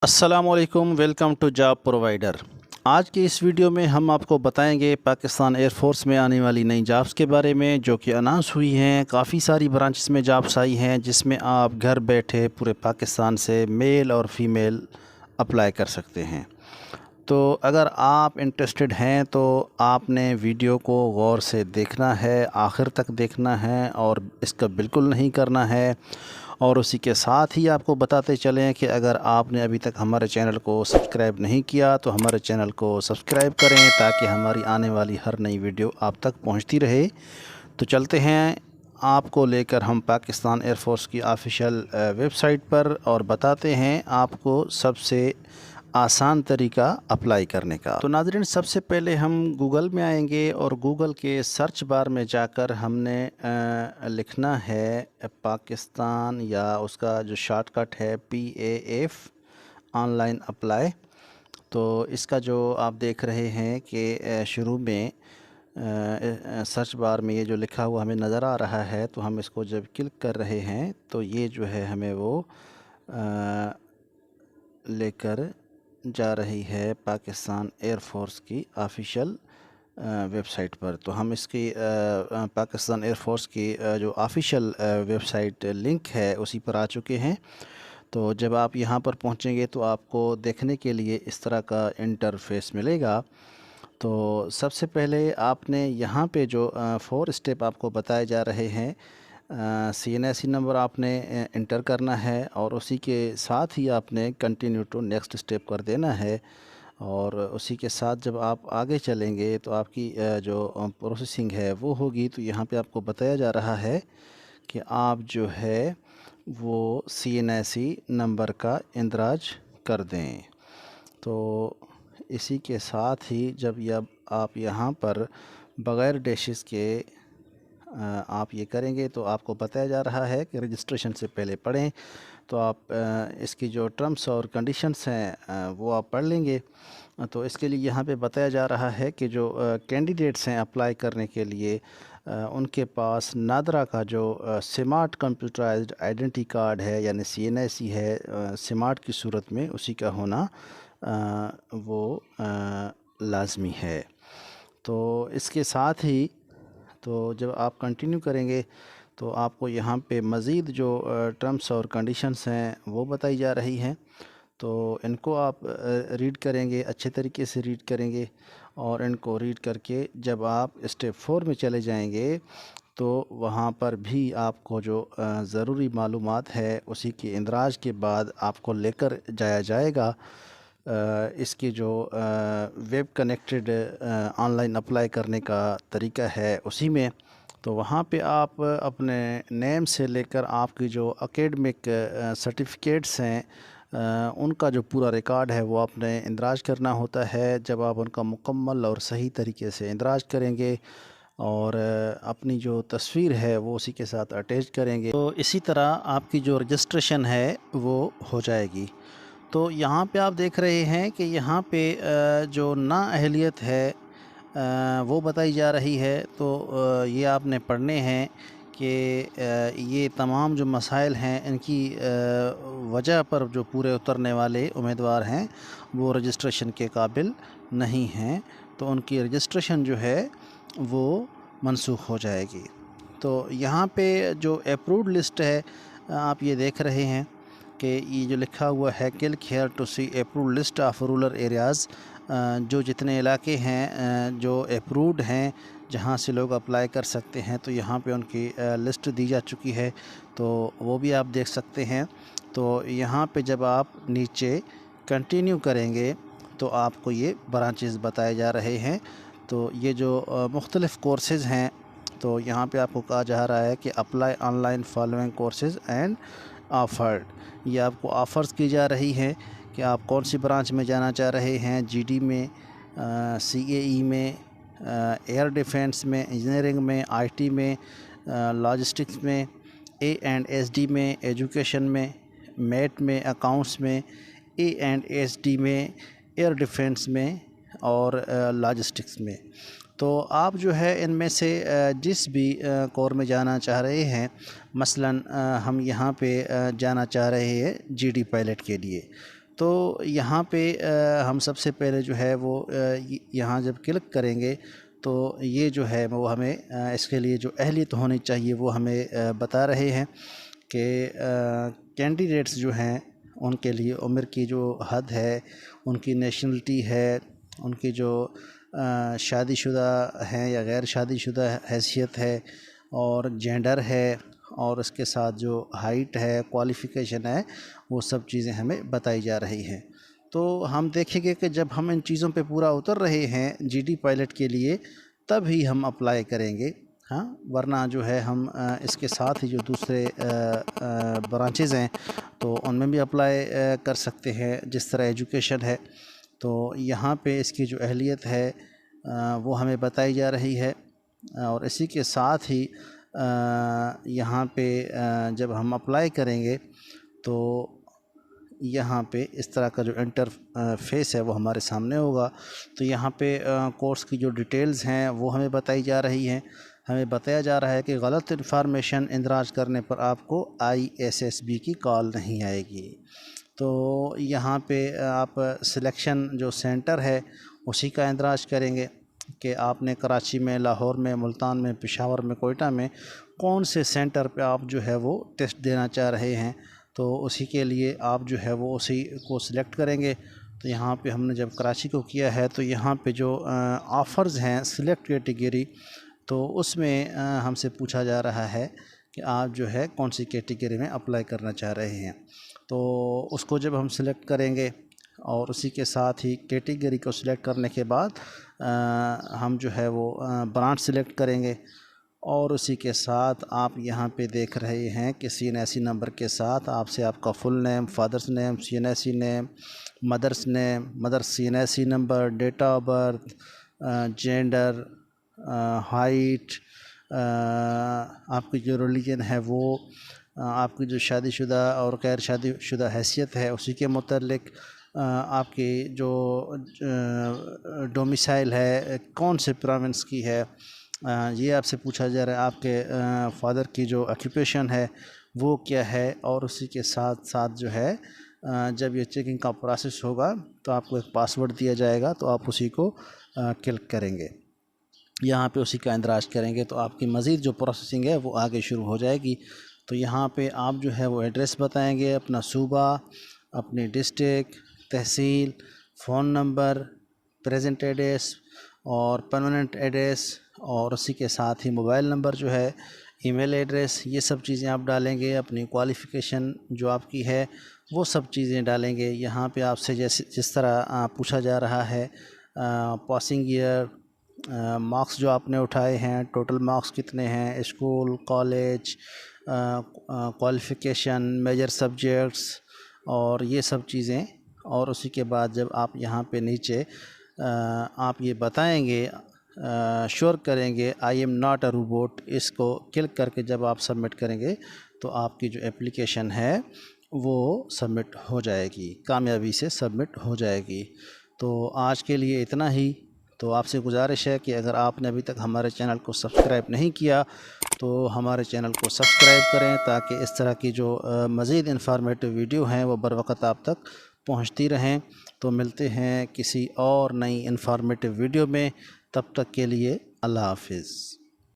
अस्सलामुअलैकुम, welcome to job provider. आज की इस वीडियो में हम आपको बताएंगे पाकिस्तान एयर फोर्स में आने वाली नई जॉब्स के बारे में जो कि अनाउंस हुई हैं। काफ़ी सारी ब्रांचेस में जॉब्स आई हैं जिसमें आप घर बैठे पूरे पाकिस्तान से मेल और फीमेल अप्लाई कर सकते हैं। तो अगर आप इंटरेस्टेड हैं तो आपने वीडियो को गौर से देखना है, आखिर तक देखना है और इसका बिल्कुल नहीं करना है। और उसी के साथ ही आपको बताते चलें कि अगर आपने अभी तक हमारे चैनल को सब्सक्राइब नहीं किया तो हमारे चैनल को सब्सक्राइब करें ताकि हमारी आने वाली हर नई वीडियो आप तक पहुंचती रहे। तो चलते हैं आपको लेकर हम पाकिस्तान एयर फोर्स की ऑफिशियल वेबसाइट पर और बताते हैं आपको सबसे आसान तरीका अप्लाई करने का। तो नाज़रीन, सबसे पहले हम गूगल में आएंगे और गूगल के सर्च बार में जाकर हमने लिखना है पाकिस्तान या उसका जो शॉर्टकट है PAF ऑनलाइन अप्लाई। तो इसका जो आप देख रहे हैं कि शुरू में सर्च बार में ये जो लिखा हुआ हमें नज़र आ रहा है, तो हम इसको जब क्लिक कर रहे हैं तो ये जो है हमें वो लेकर जा रही है पाकिस्तान एयर फोर्स की ऑफिशियल वेबसाइट पर। तो हम इसकी पाकिस्तान एयर फोर्स की जो ऑफिशियल वेबसाइट लिंक है उसी पर आ चुके हैं। तो जब आप यहाँ पर पहुँचेंगे तो आपको देखने के लिए इस तरह का इंटरफेस मिलेगा। तो सबसे पहले आपने यहाँ पे जो 4 स्टेप आपको बताए जा रहे हैं, CNSE नंबर आपने इंटर करना है और उसी के साथ ही आपने कंटिन्यू टू नेक्स्ट स्टेप कर देना है। और उसी के साथ जब आप आगे चलेंगे तो आपकी जो प्रोसेसिंग है वो होगी। तो यहाँ पे आपको बताया जा रहा है कि आप जो है वो CNSE नंबर का इंदराज कर दें। तो इसी के साथ ही जब आप यहाँ पर बग़ैर डैशेस के आप ये करेंगे तो आपको बताया जा रहा है कि रजिस्ट्रेशन से पहले पढ़ें। तो आप इसकी जो टर्म्स और कंडीशंस हैं वो आप पढ़ लेंगे। तो इसके लिए यहाँ पे बताया जा रहा है कि जो कैंडिडेट्स हैं अप्लाई करने के लिए उनके पास नादरा का जो स्मार्ट कंप्यूटराइज्ड आइडेंटिटी कार्ड है यानी CNSE है स्मार्ट की सूरत में, उसी का होना वो लाजमी है। तो इसके साथ ही तो जब आप कंटिन्यू करेंगे तो आपको यहाँ पे मज़ीद जो टर्म्स और कंडीशंस हैं वो बताई जा रही हैं। तो इनको आप रीड करेंगे, अच्छे तरीके से रीड करेंगे और इनको रीड करके जब आप स्टेप 4 में चले जाएंगे तो वहाँ पर भी आपको जो ज़रूरी मालूमात है उसी के इंदराज के बाद आपको लेकर जाया जाएगा इसकी जो वेब कनेक्टेड ऑनलाइन अप्लाई करने का तरीका है उसी में। तो वहाँ पे आप अपने नेम से लेकर आपकी जो एकेडमिक सर्टिफिकेट्स हैं उनका जो पूरा रिकॉर्ड है वो आपने इंदराज करना होता है। जब आप उनका मुकम्मल और सही तरीके से इंदराज करेंगे और अपनी जो तस्वीर है वो उसी के साथ अटैच करेंगे तो इसी तरह आपकी जो रजिस्ट्रेशन है वो हो जाएगी। तो यहाँ पे आप देख रहे हैं कि यहाँ पे जो नाअहलियत है वो बताई जा रही है। तो ये आपने पढ़ने हैं कि ये तमाम जो मसाइल हैं इनकी वजह पर जो पूरे उतरने वाले उम्मीदवार हैं वो रजिस्ट्रेशन के काबिल नहीं हैं, तो उनकी रजिस्ट्रेशन जो है वो मनसूख हो जाएगी। तो यहाँ पे जो अप्रूव्ड लिस्ट है आप ये देख रहे हैं कि ये जो लिखा हुआ है click here to see approved list of rural areas, जो जितने इलाके हैं जो अप्रूव्ड हैं जहाँ से लोग अप्लाई कर सकते हैं, तो यहाँ पे उनकी लिस्ट दी जा चुकी है। तो वो भी आप देख सकते हैं। तो यहाँ पे जब आप नीचे कंटिन्यू करेंगे तो आपको ये ब्रांचेस बताए जा रहे हैं। तो ये जो मुख्तलिफ़ कोर्सेज़ हैं तो यहाँ पे आपको कहा जा रहा है कि apply online following courses and offered. ये आपको ऑफ़र्स की जा रही हैं कि आप कौन सी ब्रांच में जाना चाह रहे हैं, GD में, CAE में, एयर डिफेंस में, इंजीनियरिंग में, IT में, लॉजिस्टिक्स में, A&SD में, एजुकेशन में, मैट में, अकाउंट्स में, A&SD में, एयर डिफेंस में और लॉजिस्टिक्स में। तो आप जो है इनमें से जिस भी कोर में जाना चाह रहे हैं, मसलन हम यहाँ पे जाना चाह रहे हैं GD पायलट के लिए, تو یہاں پہ ہم سب سے پہلے جو ہے وہ یہاں جب کلک کریں گے تو یہ جو ہے وہ ہمیں اس کے لیے جو اہلیت ہونی چاہیے وہ ہمیں بتا رہے ہیں کہ کینڈیڈیٹس جو ہیں ان کے لیے عمر کی جو حد ہے، ان کی نیشنلٹی ہے، ان کی جو شادی شدہ ہیں یا غیر شادی شدہ حیثیت ہے، اور جینڈر ہے، اور اس کے ساتھ جو ہائٹ ہے، کوالیفیکیشن ہے، وہ سب چیزیں ہمیں بتائی جا رہی ہیں۔ تو ہم دیکھیں گے کہ جب ہم ان چیزوں پہ پورا اتر رہے ہیں جی ڈی پائلٹ کے لیے تب ہی ہم اپلائی کریں گے، ہاں، ورنہ جو ہے ہم اس کے ساتھ ہی جو دوسرے برانچز ہیں تو ان میں بھی اپلائی کر سکتے ہیں، جس طرح ایجوکیشن ہے۔ تو یہاں پہ اس کی جو اہلیت ہے وہ ہمیں بتائی جا رہی ہے، اور اسی کے ساتھ ہی یہاں پہ جب ہم اپلائی کریں گے تو یہاں پہ اس طرح کا جو انٹر فیس ہے وہ ہمارے سامنے ہوگا۔ تو یہاں پہ کورس کی جو ڈیٹیلز ہیں وہ ہمیں بتائی جا رہی ہیں، ہمیں بتایا جا رہا ہے کہ غلط انفارمیشن اندراج کرنے پر آپ کو ISSB کی کال نہیں آئے گی۔ تو یہاں پہ آپ سلیکشن جو سینٹر ہے اسی کا اندراج کریں گے کہ آپ نے کراچی میں، لاہور میں، ملتان میں، پشاور میں، کوئٹہ میں کون سے سینٹر پہ آپ جو ہے وہ ٹیسٹ دینا چاہ رہے ہیں، تو اسی کے لیے آپ جو ہے وہ اسی کو سلیکٹ کریں گے۔ تو یہاں پہ ہم نے جب کراچی کو کیا ہے تو یہاں پہ جو آفرز ہیں سلیکٹ کیٹیگری، تو اس میں ہم سے پوچھا جا رہا ہے کہ آپ جو ہے کون سی کیٹیگری میں اپلائی کرنا چاہ رہے ہیں۔ تو اس کو جب ہم سلیکٹ کریں گے اور اسی کے ساتھ ہی کیٹیگری کو سلیکٹ کرنے کے بعد ہم جو ہے وہ برانچ سلیکٹ کریں گے، اور اسی کے ساتھ آپ یہاں پہ دیکھ رہے ہیں کہ CNSE نمبر کے ساتھ آپ سے آپ کا فل نیم، فادرس نیم، CNSE نیم، مدرس نیم، مدرس CNSE number, date of birth, gender, height, آپ کی جو ریلیجن ہے وہ، آپ کی جو شادی شدہ اور غیر شادی شدہ حیثیت ہے اسی کے متعلق، آپ کی جو ڈومیسائل ہے کون سے پروونس کی ہے، یہ آپ سے پوچھا جا رہا ہے۔ آپ کے فادر کی جو آکیوپیشن ہے وہ کیا ہے، اور اسی کے ساتھ ساتھ جو ہے جب یہ چیکنگ کا پروسیس ہوگا تو آپ کو ایک پاسورڈ دیا جائے گا، تو آپ اسی کو کلک کریں گے، یہاں پہ اسی کا اندراج کریں گے تو آپ کی مزید جو پروسیسنگ ہے وہ آگے شروع ہو جائے گی۔ تو یہاں پہ آپ جو ہے وہ ایڈریس بتائیں گے، اپنا صوبہ، اپنی ڈسٹرکٹ، تحصیل، فون نمبر، پریزنٹ ایڈریس اور پرماننٹ ایڈریس، اور اسی کے ساتھ ہی موبائل نمبر جو ہے، ای میل ایڈریس، یہ سب چیزیں آپ ڈالیں گے، اپنی کوالیفیکیشن جو آپ کی ہے وہ سب چیزیں ڈالیں گے۔ یہاں پہ آپ سے جس طرح پوچھا جا رہا ہے پاسنگ ایئر، مارکس جو آپ نے اٹھائے ہیں، ٹوٹل مارکس کتنے ہیں، school, college, qualification, major subjects, اور یہ سب چیزیں، اور اسی کے بعد جب آپ یہاں پہ نیچے آپ یہ بتائیں گے، شور کریں گے I am not a robot, اس کو کلک کر کے جب آپ سبمٹ کریں گے تو آپ کی جو اپلیکیشن ہے وہ سبمٹ ہو جائے گی، کامیابی سے سبمٹ ہو جائے گی۔ تو آج کے لیے اتنا ہی۔ تو آپ سے گزارش ہے کہ اگر آپ نے ابھی تک ہمارے چینل کو سبسکرائب نہیں کیا تو ہمارے چینل کو سبسکرائب کریں، تاکہ اس طرح کی جو مزید انفارمیٹیو ویڈیو ہیں وہ بروقت آپ تک پہنچتی رہیں۔ تو ملتے ہیں کسی اور نئی انفارمیٹیو ویڈیو میں، تب تک کے لیے اللہ حافظ۔